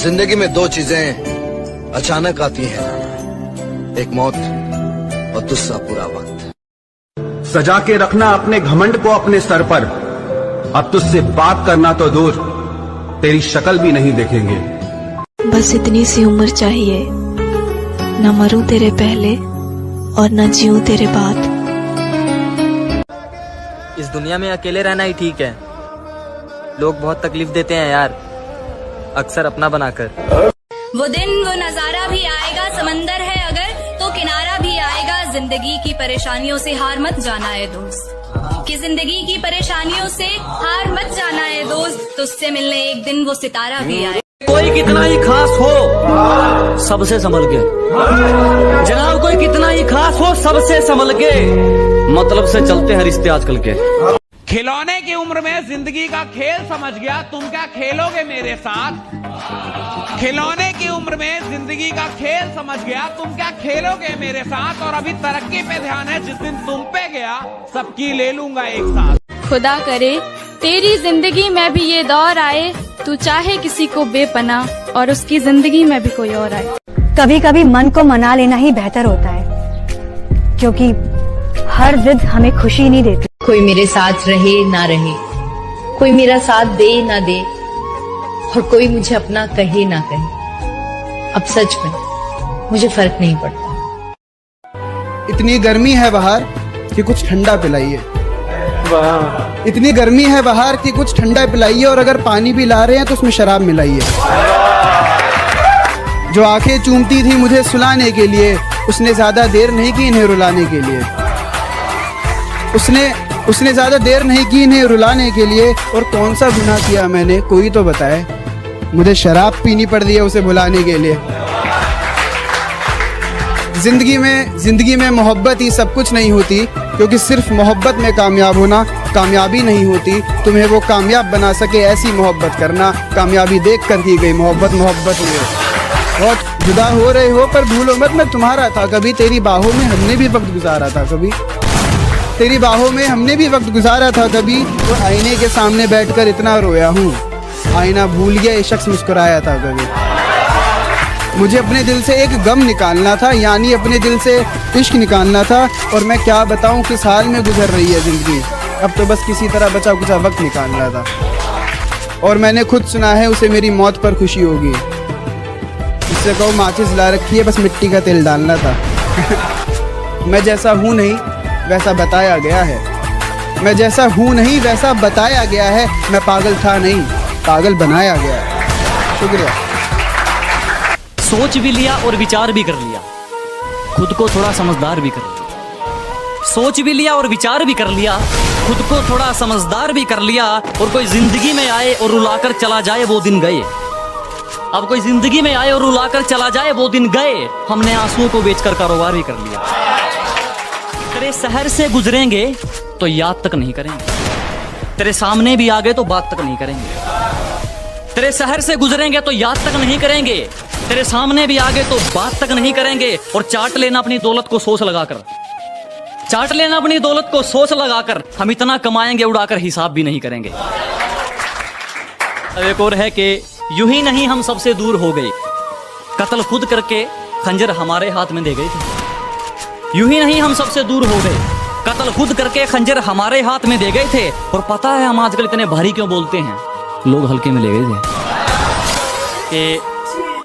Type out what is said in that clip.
जिंदगी में दो चीजें अचानक आती हैं, एक मौत और दूसरा पूरा वक्त। सजा के रखना अपने घमंड को अपने सर पर, अब तुझसे बात करना तो दूर, तेरी शक्ल भी नहीं देखेंगे। बस इतनी सी उम्र चाहिए, न मरूं तेरे पहले और न जीऊं तेरे बाद। इस दुनिया में अकेले रहना ही ठीक है। लोग बहुत तकलीफ देते हैं यार, अक्सर अपना बनाकर। वो दिन वो नजारा भी आएगा, समंदर है अगर तो किनारा भी आएगा। जिंदगी की परेशानियों से हार मत जाना है दोस्त, कि जिंदगी की परेशानियों से हार मत जाना है दोस्त। तुझसे मिलने एक दिन वो सितारा भी आए। कोई कितना ही खास हो सबसे संभल के, जनाब कोई कितना ही खास हो सबसे संभल के, मतलब से चलते हैं रिश्ते आजकल के। खिलौने की उम्र में जिंदगी का खेल समझ गया, तुम क्या खेलोगे मेरे साथ। खिलौने की उम्र में जिंदगी का खेल समझ गया, तुम क्या खेलोगे मेरे साथ। और अभी तरक्की पे ध्यान है, जिस दिन तुम पे गया सबकी ले लूंगा एक साथ। खुदा करे तेरी जिंदगी में भी ये दौर आए, तू चाहे किसी को बेपनाह और उसकी जिंदगी में भी कोई और आए। कभी कभी मन को मना लेना ही बेहतर होता है, क्योंकि हर जिद हमें खुशी नहीं देती। कोई मेरे साथ रहे ना रहे, कोई मेरा साथ दे ना दे, और कोई मुझे अपना कहे ना कहे, अब सच में मुझे फर्क नहीं पड़ता। इतनी गर्मी है बाहर कि कुछ ठंडा पिलाइए, इतनी गर्मी है बाहर कि कुछ ठंडा पिलाइए, और अगर पानी भी ला रहे हैं तो उसमें शराब मिलाइए। जो आंखें चूमती थी मुझे सुलाने के लिए, उसने ज्यादा देर नहीं की इन्हें रुलाने के लिए। उसने ज्यादा देर नहीं की इन्हें रुलाने के लिए। और कौन सा गुनाह किया मैंने, कोई तो बताए। मुझे शराब पीनी पड़ रही है उसे भुलाने के लिए। जिंदगी में मोहब्बत ही सब कुछ नहीं होती, क्योंकि सिर्फ मोहब्बत में कामयाब होना कामयाबी नहीं होती। तुम्हें वो कामयाब बना सके ऐसी मोहब्बत करना, कामयाबी देख कर की गई मोहब्बत में। बहुत जुदा हो रहे हो पर भूलो मत मैं तुम्हारा था कभी, तेरी बाहों में हमने भी वक्त गुजारा था कभी, तेरी बाहों में हमने भी वक्त गुजारा था कभी। तो आईने के सामने बैठकर इतना रोया हूँ, आईना भूल गया ये शख्स मुस्कुराया था कभी। मुझे अपने दिल से एक गम निकालना था, यानी अपने दिल से इश्क निकालना था। और मैं क्या बताऊं किस हाल में गुजर रही है जिंदगी, अब तो बस किसी तरह बचा कुचा वक्त निकालना था। और मैंने खुद सुना है उसे मेरी मौत पर खुशी होगी। उससे कहो माचिस ला रखी है, बस मिट्टी का तेल डालना था। मैं जैसा हूँ नहीं वैसा बताया गया है, मैं जैसा हूँ नहीं वैसा बताया गया है। मैं पागल था नहीं, पागल बनाया गया है। शुक्रिया। सोच भी लिया और विचार भी कर लिया, खुद को थोड़ा समझदार भी कर लिया। सोच भी लिया और विचार भी कर लिया, खुद को थोड़ा समझदार भी कर लिया। और कोई जिंदगी में आए और रुलाकर चला जाए वो दिन गए। अब कोई जिंदगी में आए और रुलाकर चला जाए वो दिन गए। हमने आंसुओं को बेचकर कारोबार भी कर लिया। तेरे शहर से गुजरेंगे तो याद तक नहीं करेंगे, तेरे सामने भी आ गए तो बात तक नहीं करेंगे। तेरे शहर से गुजरेंगे तो याद तक नहीं करेंगे, तेरे सामने भी आ गए तो बात तक नहीं करेंगे। और चाट लेना अपनी दौलत को सोच लगाकर, चाट लेना अपनी दौलत को सोच लगाकर। हम इतना कमाएंगे उड़ाकर हिसाब भी नहीं करेंगे। अब एक और है कि यूं ही नहीं हम सबसे दूर हो गए, कत्ल खुद करके खंजर हमारे हाथ में दे गए थे। यूं ही नहीं हम सबसे दूर हो गए, कत्ल खुद करके खंजर हमारे हाथ में दे गए थे। और पता है हम आजकल इतने भारी क्यों बोलते हैं, लोग हल्के में ले गए थे कि